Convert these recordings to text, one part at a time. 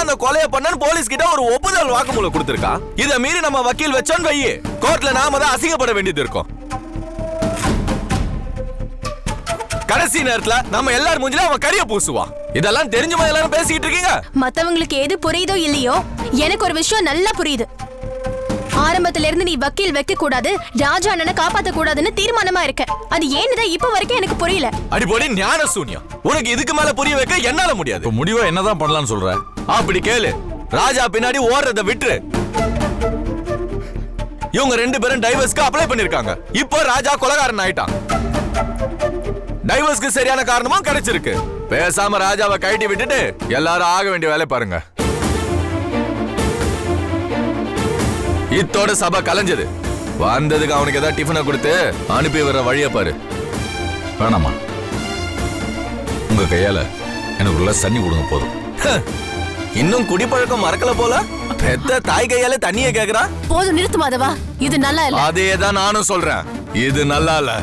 தான் அந்த கொலையை பண்ணன்னு போலீஸ் கிட்ட ஒரு ஒப்புதல் வாக்குமூலம் கொடுத்திருக்கான். இத மீறி நம்ம வக்கீல் வச்சோன்னு வையே, கோர்ட்ல நாம தான் அசிங்கப்பட வேண்டியது இருக்கும். கடைசி நேரத்துல நம்ம எல்லாரும் மூஞ்சில அவன் கரிய பூசுவான். இதெல்லாம் தெரிஞ்சுமா எல்லாரும் பேசிக்கிட்டு இருக்கீங்க? மத்தவங்களுக்கு எது புரியுதோ இல்லையோ, எனக்கு ஒரு விஷயம் நல்லா புரியுது. ஆரம்பத்துல இருந்து நீ வக்கீல் வைக்க கூடாது, ராஜா அண்ணனை காப்பாத்த கூடாதுன்னு தீர்மானமா இருக்க. அது ஏன்னுதான் இப்ப வரைக்கும் எனக்கு புரியல. அடிப்பொடி ஞான சூன்யம். உனக்கு இதுக்கு மேல புரிய வைக்க என்னால முடியாது. முடிவா என்னதான் பண்ணலாம்னு சொல்ற? அப்படி கேளு. ராஜா பின்னாடி ஓடுறத விட்டுரு. இவங்க 2 பேரும் டைவர்ஸ்க்கு அப்ளை பண்ணிருக்காங்க. இப்போ ராஜா கொலைகாரன் ஆயிட்டான். டைவர்ஸ்க்கு சரியான காரணமும் கிடைச்சிருக்கு. பேசாம ராஜாவை கைட்டி விட்டுட்டு எல்லாரும் ஆக வேண்டிய வேலை பாருங்க. இத்தோட சபை கலைஞ்சது. வந்ததுக்கு அவனுக்கு ஏதாவது டிஃபனை கொடுத்து அனுப்பி வர வழிய பாரு. வேணாமா, உங்க கையால எனக்கு உள்ள தண்ணி கொடுங்க போதும். இன்னும் குடிப்பழக்கம் மறக்கல போல. பெத்த தாய் கையால தண்ணிய கேக்குறா. போதும், நிறுத்து மாதவா. இது நல்லா இல்ல. அதேதான் நானும் சொல்றேன், இது நல்லா இல்ல.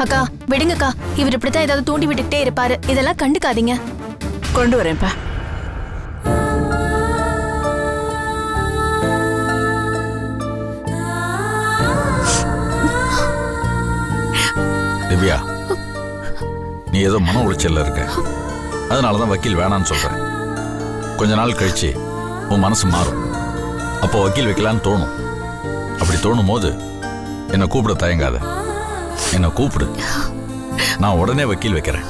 அக்கா விடுங்கக்கா, இவர் இப்படித்தான் ஏதாவது தூண்டி விட்டுக்கிட்டே இருப்பாரு. இதெல்லாம் கண்டுக்காதீங்க. கொண்டு வரேன்ப்பா. திவ்யா, நீ ஏதோ மன உளைச்சல்ல இருக்க. அதனாலதான் வக்கீல் வேணான்னு சொல்றேன். கொஞ்ச நாள் கழிச்சு உன் மனசு மாறும். அப்போ வக்கீல் வைக்கலான்னு தோணும். அப்படி தோணும் போது என்னை கூப்பிட தயங்காத. என்னை கூப்பிடு, நான் உடனே வக்கீல் வைக்கிறேன்.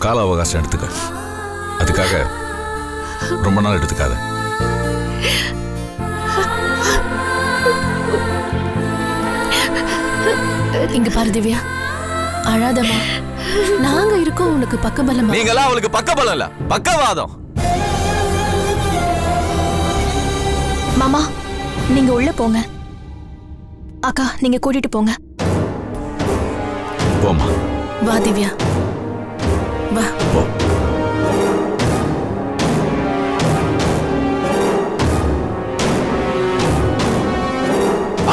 கால அவகாசம் எடுத்துக்க. அதுக்காக ரொம்ப நாள் எடுத்துக்காத. இங்க பாரு திவ்யா, அழாதமா. நாங்க இருக்கோம் உனக்கு பக்கபலமா. நீங்களா அவளுக்கு பக்கபலம் இல்ல, பக்கவாதம். மாமா நீங்க உள்ள போங்க. அக்கா நீங்க கூட்டிட்டு போங்க. போமா. வா திவ்யா, வா. போ.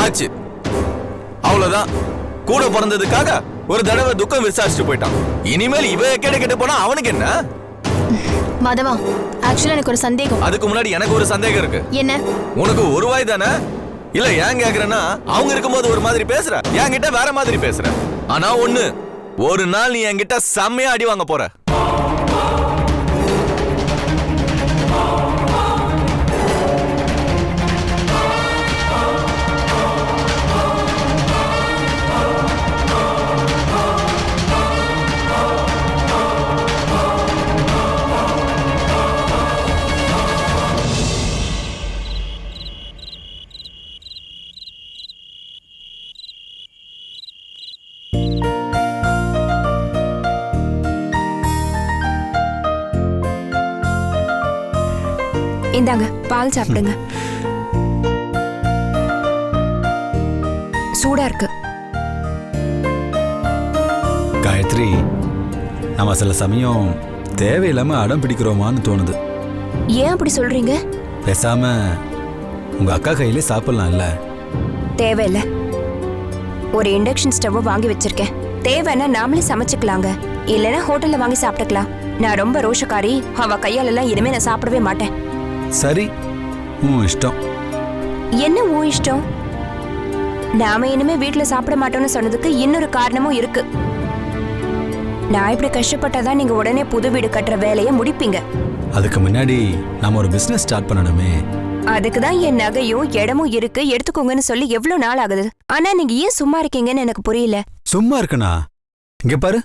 ஆச்சு, அவ்வளவுதான். கூட பிறந்ததுக்காக ஒரு தடவை துக்கம் விசாரிச்சுட்டு போயிட்டான். இனிமேல் இவ கேட்டு போனா அவனுக்கு என்ன? மாதவா, ஆக்சுவலா எனக்கு ஒரு சந்தேகம். அதுக்கு முன்னாடி எனக்கு ஒரு சந்தேகம் இருக்கு. என்ன? உனக்கு ஒரு வாய் தானே? இல்ல ஏன் கேக்குறேன்னா, அவங்க இருக்கும்போது ஒரு மாதிரி பேசுற, என்கிட்ட வேற மாதிரி பேசுற. ஆனா ஒண்ணு, ஒரு நாள் நீ என்கிட்ட செம்மையா அடி வாங்க போற. இந்தாங்க பால் சாப்பிடுங்க. சூடா இருக்கு. காயத்ரி, நம்ம சில சமயம் தேவையில்லாம அடம் பிடிக்கிறோமான்னு தோணுது. ஏன் அப்படி சொல்றீங்க? பேசாம உங்க அக்கா கையிலே சாப்பிடலாம்ல. தேவையில்ல. ஒரு இண்டக்ஷன் ஸ்டவ் வாங்கி வச்சிருக்கேன். தேவைன்னா நாமளே சமைச்சுக்கலாங்க. இல்லைன்னா ஹோட்டல்ல வாங்கி சாப்பிட்டுக்கலாம். நான் ரொம்ப ரோஷக்காரி. அவ கையால எல்லாம் இனிமே நான் சாப்பிடவே மாட்டேன். சரி, உன் இஷ்டம். என்ன உன் இஷ்டம்? நாம இனிமே வீட்டுல சாப்பிட மாட்டோம்னு சொன்னதுக்கு இன்னொரு காரணமும் இருக்கு. நான் இப்படி கஷ்டப்பட்டாதான் நீங்க உடனே புது வீடு கட்டுற வேலையை முடிப்பீங்க. அதுக்கு முன்னாடி நாம ஒரு பிசினஸ் ஸ்டார்ட் பண்ணணுமே. அதுக்குதான் என் நகையும் இடமும் இருக்கு, எடுத்துக்கோங்கன்னு சொல்லி எவ்வளவு நாள் ஆகுது. ஆனா நீங்க ஏன் சும்மா இருக்கீங்கன்னு எனக்கு புரியல. சும்மா இருக்கனா? இங்க பாரு,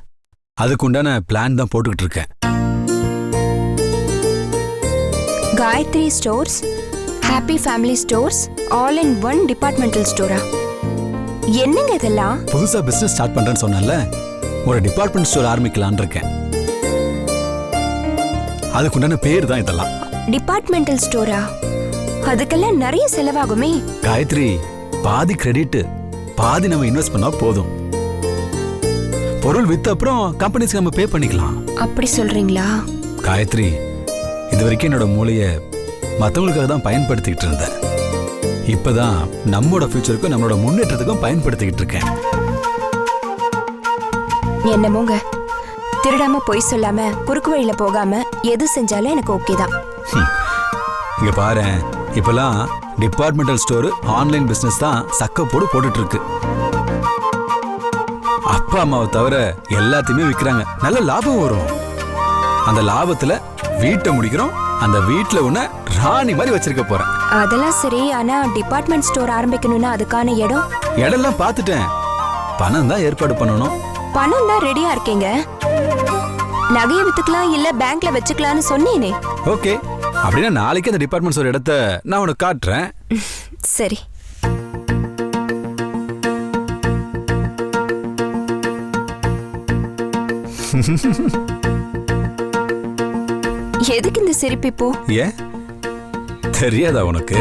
அதுக்கு உண்டான பிளான் தான் போட்டுக்கிட்டு இருக்கேன். Gayathri stores, happy family stores, all in one departmental ஸ்டோரா? என்னங்க இதெல்லாம்? புதுசா பிசினஸ் ஸ்டார்ட் பண்றேன்னு சொன்னேன்ல, ஒரு டிபார்ட்மெண்ட் ஸ்டோர் ஆரம்பிக்கலான்னு இருக்கேன். அதுக்குண்டான பேர் தான் இதெல்லாம். டிபார்ட்மெண்டல் ஸ்டோரா? அதுக்கெல்லாம் நிறைய செலவாகுமே. காயத்ரி, பாதி கிரெடிட், பாதி நம்ம இன்வெஸ்ட் பண்ணா போதும். பொருள் வித்த அப்புறம் கம்பெனிஸ்க்கு நம்ம பே பண்ணிக்கலாம். அப்படி சொல்றீங்களா? காயத்ரி, இது வரைக்கும் என்னோட மூளைய மற்றவங்களுக்காக தான் பயன்படுத்திக்கிட்டு இருந்தேன். இப்பதான் நம்மளோட ஃபியூச்சருக்கும் நம்மளோட முன்னேற்றத்துக்கும் பயன்படுத்திக்கிட்டு இருக்கேன். என்னமோங்க, திருடாம பொய் சொல்லாம குறுக்கு வழியில போகாம எது செஞ்சாலும் எனக்கு ஓகே தான். இங்க பாரு, இப்பெல்லாம் டிபார்ட்மெண்டல் ஸ்டோர் ஆன்லைன் பிசினஸ் தான் சக்க போட்டுட்டு இருக்கு. அப்பா அம்மாவை தவிர எல்லாத்தையுமே விற்கிறாங்க, நல்ல லாபம் வரும். அந்த லாபத்துல வீட்டை முடிக்கிறோம், அந்த வீட்டுல உன்ன ராணி மாதிரி வச்சிருக்க போறேன். அதெல்லாம் சரி, ஆனா டிபார்ட்மெண்ட் ஸ்டோர் ஆரம்பிக்கணும்னா அதுக்கான இடம்லாம் பார்த்துட்டேன், பணம் தான் ஏற்பாடு பண்ணணும். பணம் தான் ரெடியா இருக்கீங்க. நகையை வித்துக்கலாம் இல்ல பேங்க்ல வச்சுக்கலாம்னு சொன்னீனே. ஓகே, அப்படின்னா நாளைக்கு அந்த டிபார்ட்மெண்ட் ஸ்டோர் இடத்த நான் உனக்கு காட்டுறேன். சரி. எதுக்கு இந்த சிரிப்பு இப்போ? ஏன் தெரியாதா உனக்கு?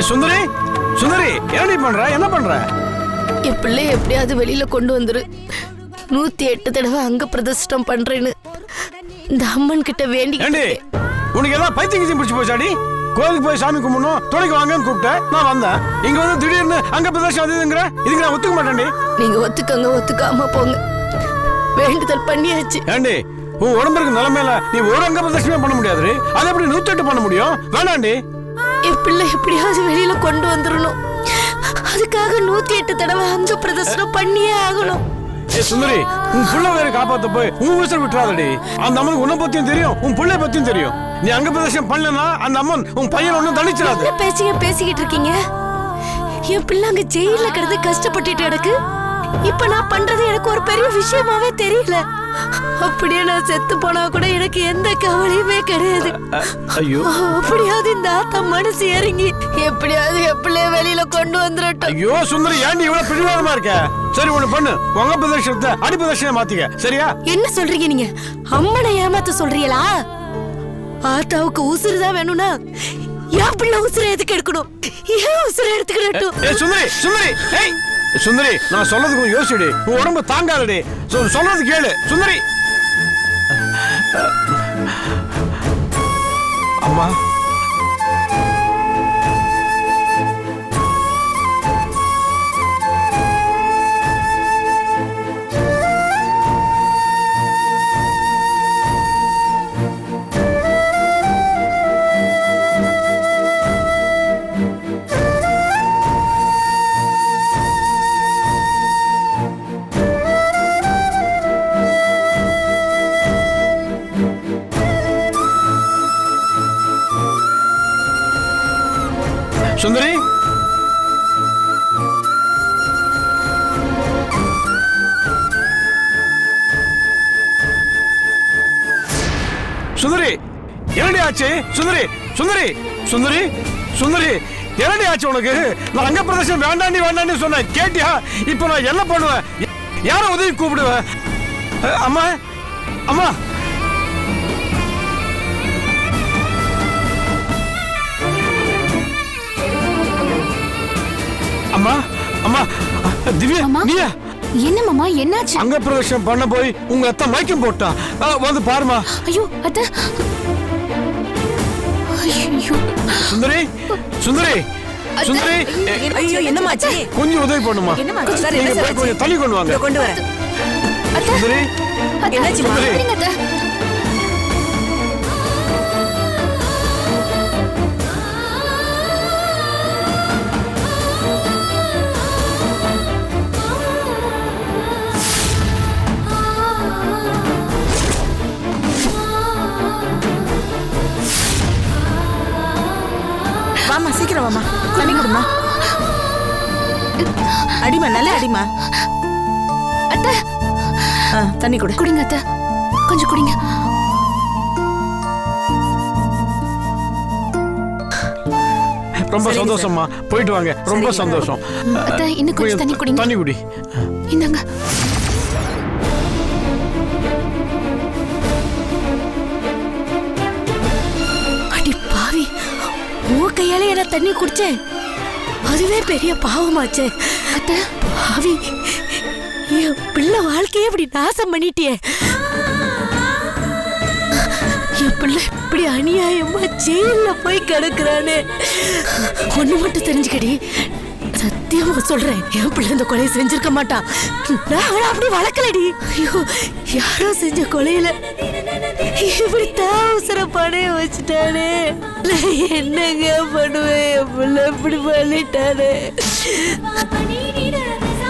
சுந்தரி, சுந்தரி, என்ன பண்ற? என்ன பண்ற? என் பிள்ளை எப்படியாவது வெளியில கொண்டு வந்துரு. 108 தடவை அங்க பிரதிஷ்டம் பண்றேன்னு இந்த அம்மன் கிட்ட வேண்டி. உனக்கு எல்லாம் பைத்தியம் பிடிச்சு போச்சாடி? கோயிலுக்கு போய் சாமி கும்பிடணும், துணைக்கு வாங்கன்னு கூப்பிட்டேன், நான் வந்தேன். இங்க வந்து திடீர்னு அங்க பிரதேசம் அதுங்கிற, இதுக்கு நான் ஒத்துக்க மாட்டேன்டி. நீங்க ஒத்துக்கங்க, ஒத்துக்காம போங்க. வேண்டுதல் பண்ணியாச்சு. ஏண்டி, உன் உடம்புக்கு நிலைமையில நீ ஒரு அங்க பிரதேசமே பண்ண முடியாது. அதை எப்படி 108 பண்ண முடியும்? வேணாண்டி. என் பிள்ளை எப்படியாவது வெளியில கொண்டு வந்துடணும். அதுக்காக 108 தடவை அங்க பிரதர்சனம் பண்ணியே ஆகணும். சுந்தரி, உன் புள்ள வேற காப்பாத்த போய் உன் உசுர விட்டுறாதடி. அந்த அம்மனுக்கு உன்னை பத்தியும் தெரியும், உன் பிள்ளை பத்தியும் தெரியும். நீ அங்க பிரதர்சனம் பண்ணலன்னா அந்த அம்மன் உன் பையன் ஒன்னும் தண்டிச்சிடாது. பேசிக்கிட்டு இருக்கீங்க. என் பிள்ளை அங்க ஜெயில கிடந்து கஷ்டப்பட்டுட்டு எனக்கு இப்ப நான் பண்றது எனக்கு ஒரு பெரிய விஷயமாவே தெரியல. அப்படியே நான் செத்து போனா கூட எனக்கு எந்த கவலையுமே கிடையாது. ஐயோ, அப்படியாவது இந்த ஆத்தா மனசு இறங்கி எப்படியாவது என் வெளியில கொண்டு வந்துடட்டும். ஐயோ சுந்தரி, ஏன்டி இவ்வளவு பிடிவாதமா இருக்க? சரி, ஒண்ணு பண்ணு, உங்க பிரதேசத்தை அடி பிரதேசம் மாத்திக்க, சரியா? என்ன சொல்றீங்க நீங்க? அம்மனை ஏமாத்த சொல்றீங்களா? ஆத்தாவுக்கு உசுறு தான் வேணும்னா என் பிள்ளை உசுரை எதுக்கு எடுக்கணும்? ஏன் உசுரை எடுத்துக்கிடட்டும்? சுந்தரி, சுந்தரி, சுந்தரி, நான் சொல்றதுக்கு யோசிச்சுடி. உன் உடம்பு தாங்காதடி, சொல்றது கேளு சுந்தரி. அம்மா, சுந்தரி, சுந்தரி, என்னடி ஆச்சு? சுந்தரி, சுந்தரி, சுந்தரி, சுந்தரி, என்னடி ஆச்சு உனக்கு? நான் அங்க பிரதேசம் வேண்டாண்டி வேண்டாண்டி சொன்னேன், கேட்டியா? இப்ப நான் என்ன பண்ணுவேன்? யார உதவி கூப்பிடுவேன்? அம்மா, அம்மா, அம்மா, அம்மா, திவ்யா, நீயா? என்ன மாமா என்னாச்சு? அங்க பிரவேசம் பண்ண போய் உங்க அத்தை மயக்கம் போட்டா. வந்து பாருமா. ஐயோ அத்தை. ஐயோ சுந்தரி சுந்தரி சுந்தரி ஐயோ என்னமாச்சு? கொஞ்சம் உதவி பண்ணுமா. சார் நீங்க போய் கொஞ்சம் தள்ளி கொண்டு வாங்க. கொண்டு வரேன். சுந்தரி என்னாச்சு? சுந்தரி அத்தை. வாமா சீக்கிரம் வாமா. தண்ணி குடுமா. அடிமா நல்லா அடிமா. அத்தை தண்ணி குடு. குடிங்க அத்தை, கொஞ்சம் குடிங்க. ரொம்ப சந்தோஷமா. போயிட்டு வாங்க. ரொம்ப சந்தோஷம். அத்தை இன்னும் கொஞ்சம் தண்ணி குடிங்க. தண்ணி குடி. இந்தாங்க. அடி பாவி, உன் கையால என்ன தண்ணி குடிச்சேன். அதுவே பெரிய பாவமாச்சே. அத்தை பாவி, என் பிள்ளை வாழ்க்கையே இப்படி நாசம் பண்ணிட்டியே. என் பிள்ளை இப்படி அநியாயமா ஜெயில போய் கிடக்குறானே. ஒண்ணு மட்டும் தெரிஞ்சுக்கடி, சத்தியமா சொல்றேன், என் பிள்ளை இந்த கொலையை செஞ்சிருக்க மாட்டான். நான் அவளை அப்படி வளர்க்கலடி. ஐயோ, யாரோ செஞ்ச கொலையில இப்படி தாவசர படைய வச்சுட்டானே. என்னங்க பண்ணுவேன், என் பிள்ளை இப்படி பண்ணிட்டானே.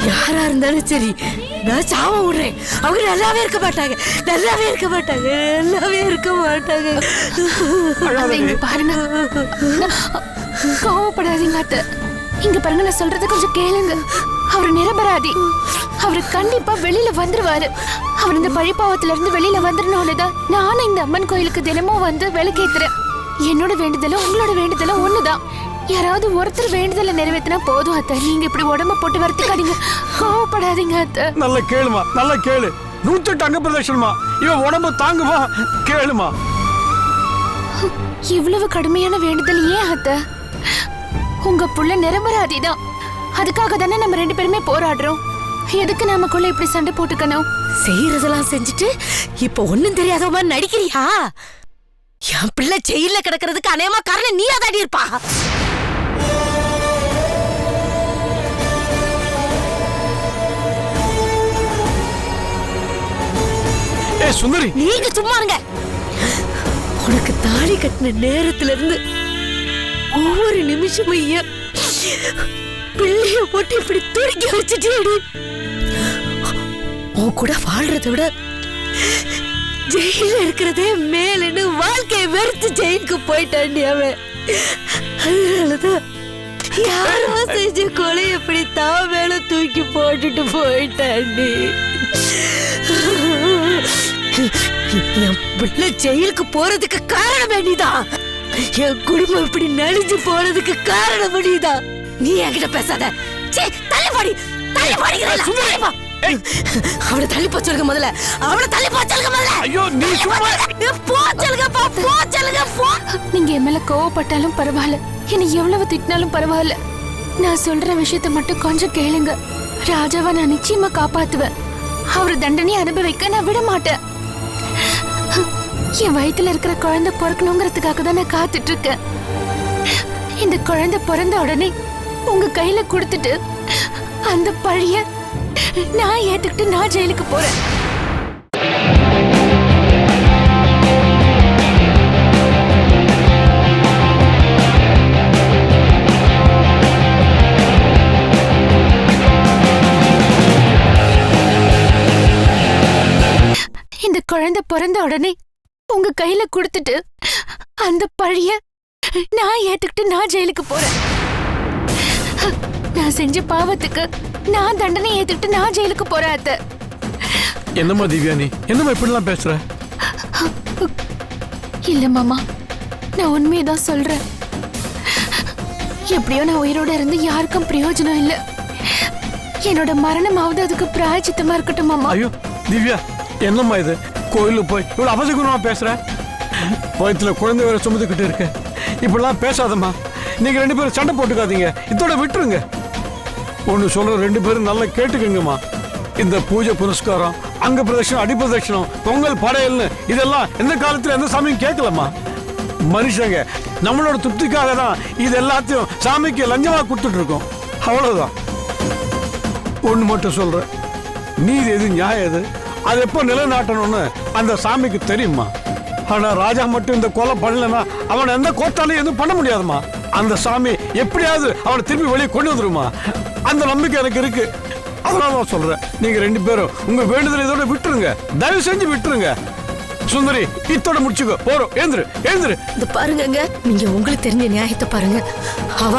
யாரா இருந்தாலும் சரி, நான் சாவ விடுறேன். அவங்க நல்லாவே இருக்க மாட்டாங்க, நல்லாவே இருக்க மாட்டாங்க, நல்லாவே இருக்க மாட்டாங்க. அத்தை, இங்க பாருங்க, கோவப்படாதீங்க அத்தை. இங்க பாருங்க, நான் சொல்றது கொஞ்சம் கேளுங்க. அவர் நிரபராதி. அவரு கண்டிப்பா வெளியில வந்துருவாரு. அவர் இந்த பழிப்பாவத்துல இருந்து வெளியில வந்துடணும்னுதான் நானும் இந்த அம்மன் கோயிலுக்கு தினமும் வந்து விளக்கேத்துறேன். என்னோட வேண்டுதலும் உங்களோட வேண்டுதலும் ஒண்ணுதான். யாராவது ஒருத்தர் வேண்டுதலை நிறைவேற்றினா போதும் அத்தை. நீங்க இப்படி உடம்ப போட்டு வரத்துக்காதீங்க, கோவப்படாதீங்க அத்தை. நல்ல கேளுமா, நல்ல கேளு. 108 அங்க பிரதேசமா. இவன் உடம்பு தாங்குமா? கேளுமா. இவ்வளவு கடுமையான வேண்டுதல் ஏன் அத்தை? உங்க புள்ள நிரபராதி தான். அதுக்காக தானே நம்ம 2 பேருமே போராடுறோம். எதுக்கு நமக்குள்ள இப்படி சண்டை போட்டுக்கணும்? செய்யறதெல்லாம் செஞ்சுட்டு இப்ப ஒண்ணும் தெரியாத மாதிரி நடிக்கிறியா? என் பிள்ளை ஜெயில கிடக்கிறதுக்கு அநேகமா காரணம் நீயா தாடி இருப்பா. சுந்தரி, நீங்க சும்மா இருங்க. உனக்கு தாலி கட்டின நேரத்துல இருந்து ஒவ்வொரு நிமிஷமும் என் பிள்ளைய போட்டு இப்படி துடிக்க வச்சுட்டேடி. உன் கூட வாழ்றதை விட ஜெயில இருக்கிறதே மேலன்னு வாழ்க்கையை வெறுத்து ஜெயிலுக்கு போயிட்டாண்டி அவன். அதனாலதான் யாரோ செஞ்ச கொலை எப்படி தான் மேல தூக்கி போட்டுட்டு போயிட்டாண்டி. என் பிள்ளை ஜெயிலுக்கு போறதுக்கு காரணம் நீதான். என் குடும்பம் இப்படி நலிஞ்சு போறதுக்கு காரணம் நீதான். நீ என்கிட்ட பேசாத. தள்ளிப்பாடி தள்ளிப்பாடி. அவளை தள்ளி போச்சுங்க முதல்ல. அவளை தள்ளி போச்சுங்க முதல்ல. ஐயோ நீ சும்மா போச்சுங்கப்பா, போச்சுங்க போ. நீங்க என் மேல கோவப்பட்டாலும் பரவாயில்ல, என்னை எவ்வளவு திட்டினாலும் பரவாயில்ல. நான் சொல்ற விஷயத்த மட்டும் கொஞ்சம் கேளுங்க. ராஜாவை நான் நிச்சயமா காப்பாத்துவேன். அவர் தண்டனையை அனுபவிக்க நான் விட மாட்டேன். என் வயித்துல இருக்கிற குழந்தை பிறக்கணுங்கிறதுக்காக தான் நான் காத்துட்டு இருக்கேன். இந்த குழந்தை பிறந்த உடனே உங்க கையில கொடுத்துட்டு அந்த பழிய நான் ஏத்துக்கிட்டு நான் ஜெயிலுக்கு போறேன். இந்த குழந்தை பிறந்த உடனே உங்க கையில கொடுத்துட்டு அந்த பழிய நான் ஏத்துக்கிட்டு நான் ஜெயிலுக்கு போறேன். நான் செஞ்ச பாவத்துக்கு நான் தண்டனை ஏத்துக்கிட்டு நான் ஜெயிலுக்கு போறேன் அத்தை. என்னம்மா திவ்யா, நீ என்னம்மா இப்படிலாம் பேசுற? இல்ல மாமா, நான் உண்மையதான் சொல்றேன். எப்படியோ நான் உயிரோட இருந்து யாருக்கும் பிரயோஜனம் இல்ல. என்னோட மரணமாவது அதுக்கு பிராயச்சித்தமா இருக்கட்டும் மாமா. ஐயோ திவ்யா, என்னம்மா இது? கோயிலுக்கு போய் இவ்வளவு அபசகுணமா பேசுற? வயிற்றுல குழந்தை வேற சுமந்துக்கிட்டு இருக்க. இப்படிலாம் பேசாதம்மா. நீங்க 2 பேரும் சண்டை போட்டுக்காதீங்க. இதோட விட்டுருங்க. ஒன்னு சொல்ற, 2 பேரும் நல்லா கேட்டுக்கங்கம்மா. இந்த பூஜை புனஸ்காரம், அங்க பிரதட்சணம், அடி பிரதட்சணம், பொங்கல் படையல்னு இதெல்லாம் எந்த காலத்துல எந்த சாமியும் கேட்கலம்மா. மனுஷங்க நம்மளோட திருப்திக்காக தான் இது எல்லாத்தையும் சாமிக்கு லஞ்சமா கொடுத்துட்டு இருக்கோம். அவ்வளவுதான். ஒண்ணு மட்டும் சொல்றேன், நீதி எது நியாயம் எது அது எப்போ நிலைநாட்டணும்னு அந்த சாமிக்கு தெரியுமா. ஆனா ராஜா மட்டும் இந்த கொலை பண்ணலன்னா அவனை எந்த கோர்ட்டாலையும் எதுவும் பண்ண முடியாதுமா. அந்த சாமி எப்படியாவது அவனை திருப்பி வெளியே கொண்டு வந்துருமா. அந்த நம்பிக்கை எனக்கு இருக்கு. அதனால நான் சொல்றேன், நீங்க 2 பேரும் உங்க வேண்டுதல் இதோட விட்டுருங்க, தயவு செஞ்சு விட்டுருங்க. சுந்தரி, இத்தோட முடிச்சுக்கோ, போறோம். எழுந்துரு எழுந்துரு. இது பாருங்க, நீங்க உங்களுக்கு தெரிஞ்ச நியாயத்தை பாருங்க.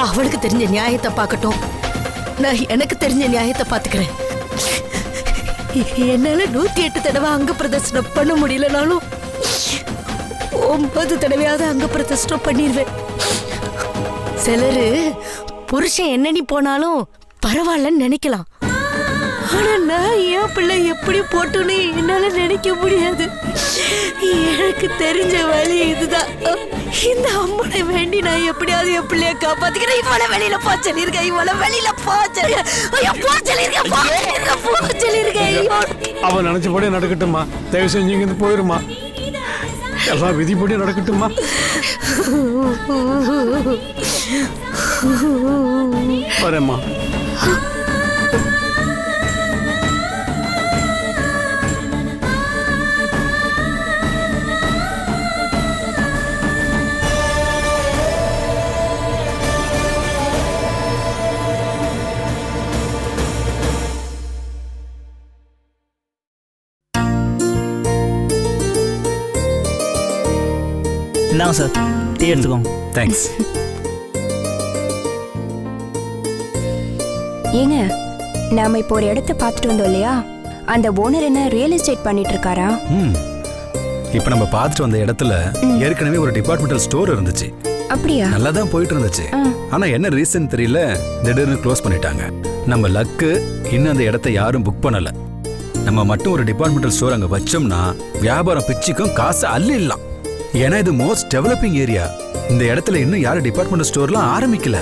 அவளுக்கு தெரிஞ்ச நியாயத்தை பார்க்கட்டும். நான் எனக்கு தெரிஞ்ச நியாயத்தை பாத்துக்கிறேன். என்னால 108 தடவை அங்க பிரதர்சனம் பண்ண முடியலனாலும் 9 தடவையாவது அங்க பிரதர்சனம் பண்ணிடுவேன். சிலரு புருஷன் என்னன்னு போனாலும் பரவாயில்லன்னு நினைக்கலாம். ஆனா நான் என் பிள்ளை எப்படி போட்டுன்னு என்னால நினைக்க முடியாது. எனக்கு தெரிஞ்ச வழி இதுதான். இந்த அம்மனை வேண்டி நான் எப்படியாவது என் பிள்ளைய காப்பாத்திக்கிறேன். இவளை வெளியில போ சொல்லிருக்கேன், இவளை வெளியில போ சொல்லிருக்கேன். அவன் நினைச்சபடி நடக்கட்டுமா, தயவு செஞ்சு இங்கிருந்து போயிருமா. எல்லாம் விதிப்படி நடக்கட்டுமா. வரேம்மா. இந்தாங்க சார், டீ எடுத்துக்கோங்க. தேங்க்ஸ். ஏங்க, நாம இப்போ ஒரு இடத்த பார்த்துட்டு வந்தோம் இல்லையா, அந்த ஓனர் என்ன ரியல் எஸ்டேட் பண்ணிட்டு இருக்காரா? இப்போ நம்ம பார்த்துட்டு வந்த இடத்துல ஏற்கனவே ஒரு டிபார்ட்மெண்டல் ஸ்டோர் இருந்துச்சு. அப்படியா? நல்லா தான் போயிட்டு இருந்துச்சு. ஆனா என்ன ரீசன் தெரியல, திடீர்னு க்ளோஸ் பண்ணிட்டாங்க. நம்ம லக்கு, இன்னும் அந்த இடத்த யாரும் புக் பண்ணல. நம்ம மட்டும் ஒரு டிபார்ட்மெண்டல் ஸ்டோர் அங்க வச்சோம்னா வியாபாரம் பிச்சுக்கும், காசு அள்ளிடலாம். ஏன்னா இது மோஸ்ட் டெவலப்பிங் ஏரியா. இந்த இடத்துல இன்னும் யாரும் டிபார்ட்மெண்டல் ஸ்டோர்லாம் ஆரம்பிக்கல.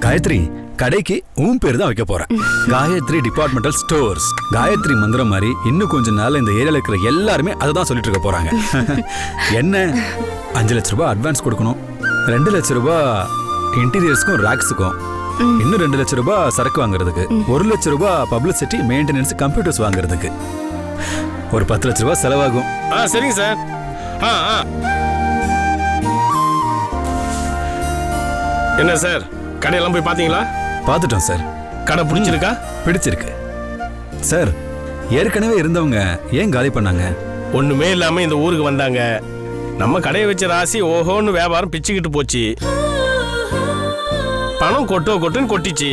காயத்ரி, கடைக்கு உன் பேர் தான் வைக்க போறேன். Gayatri departmental stores. காயத்ரி மந்திரம் மாதிரி இன்னும் கொஞ்ச நாள் இந்த ஏரியால இருக்கிற எல்லாருமே அதை தான் சொல்லிட்டு இருக்க போறாங்க. என்ன, 5 லட்ச ரூபாய் அட்வான்ஸ் கொடுக்கணும், 2 லட்ச ரூபாய் இன்டீரியர்ஸ்க்கும் ராக்ஸுக்கும், இன்னும் 2 லட்ச ரூபாய் சரக்கு வாங்குறதுக்கு, 1 லட்ச ரூபாய் பப்ளிசிட்டி, மெயின்டெனன்ஸ், கம்ப்யூட்டர்ஸ் வாங்குறதுக்கு, ஒரு 10 லட்ச ரூபாய் செலவாகும். சரிங்க சார். என்ன சார், கடையெல்லாம் போய் பாத்தீங்களா? பார்த்துட்டோம் சார். கடை பிடிச்சிருக்கா? பிடிச்சிருக்கு சார். ஏற்கனவே இருந்தவங்க ஏன் காலி பண்ணாங்க? ஒண்ணுமே இல்லாம இந்த ஊருக்கு வந்தாங்க. நம்ம கடையை வச்ச ராசி ஓஹோன்னு வியாபாரம் பிச்சுக்கிட்டு போச்சு. பணம் கொட்டுன்னு கொட்டிச்சு.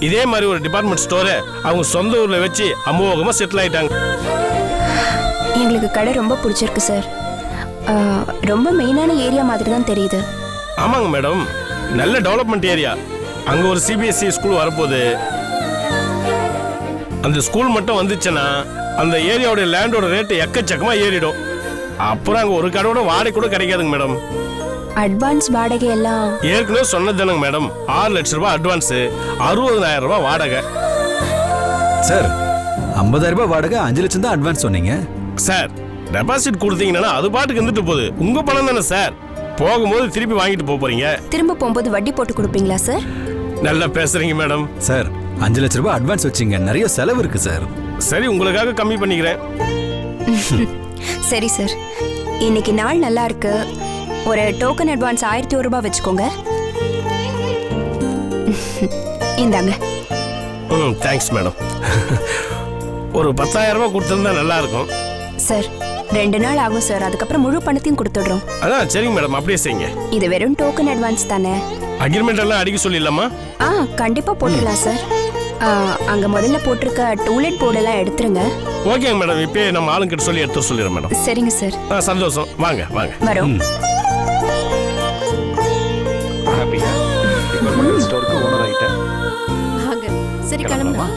இதே மாதிரி ஒரு டிபார்ட்மெண்ட் ஸ்டோரை அவங்க சொந்த ஊர்ல வச்சு அமோகமா செட்டில் ஆயிட்டாங்க. எங்களுக்கு கடை ரொம்ப பிடிச்சிருக்கு சார். ரொம்ப மெயினான ஏரியா மாதிரி தான் தெரியுது. ஆமாங்க மேடம், நல்ல டெவலப்மெண்ட் ஏரியா. அங்க ஒரு சிபிஎஸ்இ ஸ்கூல் வரப்போகுது. அந்த ஸ்கூல் மட்டும் வந்துச்சுன்னா அந்த ஏரியாவோட லேண்டோட ரேட்டு எக்கச்சக்கமா ஏறிடும். அப்புறம் அங்க ஒரு கடையோட வாடகை கூட கிடைக்காதுங்க மேடம். அட்வான்ஸ் வாடகை எல்லாம் ஏற்கனவே சொன்னதுங்க மேடம். 6 லட்ச ரூபாய் அட்வான்ஸ், 60,000 ரூபாய் வாடகை. சார், 50,000 ரூபாய் வாடகை, 5 லட்சம் தான் அட்வான்ஸ் சொன்னீங்க. சார், டெபாசிட் கொடுத்தீங்கன்னா அது பாட்டுக்கு இருந்துட்டு போகுது. உங்க பணம் தானே சார். போகும்போது திருப்பி வாங்கிட்டு போறீங்க. திரும்ப போகும்போது வட்டி போட்டு கொடுப்பீங்களா சார்? நல்லா பேசுறீங்க மேடம். சார், 5 லட்ச ரூபாய் அட்வான்ஸ் வச்சிங்க, நிறைய செலவு இருக்கு சார். சரி, உங்களுக்காக கம்மி பண்ணிக்கிறேன். சரி சார், இன்னைக்கு நாள் நல்லா இருக்கு. ஒரு டோக்கன் அட்வான்ஸ் 1,001 ரூபாய் வச்சுக்கோங்க. இந்தாங்க. Thanks madam. ஒரு 10,000 ரூபாய் கொடுத்திருந்தா நல்லா இருக்கும் சார். 2 நாள் ஆகும் சார், அதுக்கப்புறம் முழு பணத்தையும் கொடுத்துடுறோம். அதான் சரிங்க மேடம், அப்படியே செய்யுங்க. இது வெறும் டோக்கன் அட்வான்ஸ் தானே. அக்ரிமெண்ட் எல்லாம் அடிக்க சொல்லிடலாமா? கண்டிப்பா போட்டுடலாம் சார். அங்க முதல்ல போட்டிருக்க டூலெட் போர்டெல்லாம் எடுத்துருங்க. ஓகேங்க மேடம், இப்போ நம்ம ஆளுங்கிட்ட சொல்லி எடுத்து சொல்லிடுறேன் மேடம். சரிங்க சார். சந்தோஷம். வாங்க வாங்க. வரோம். ஸ்டோருக்கு ஓனர் ஆயிட்டேன். சரி, கிளம்பலாம்.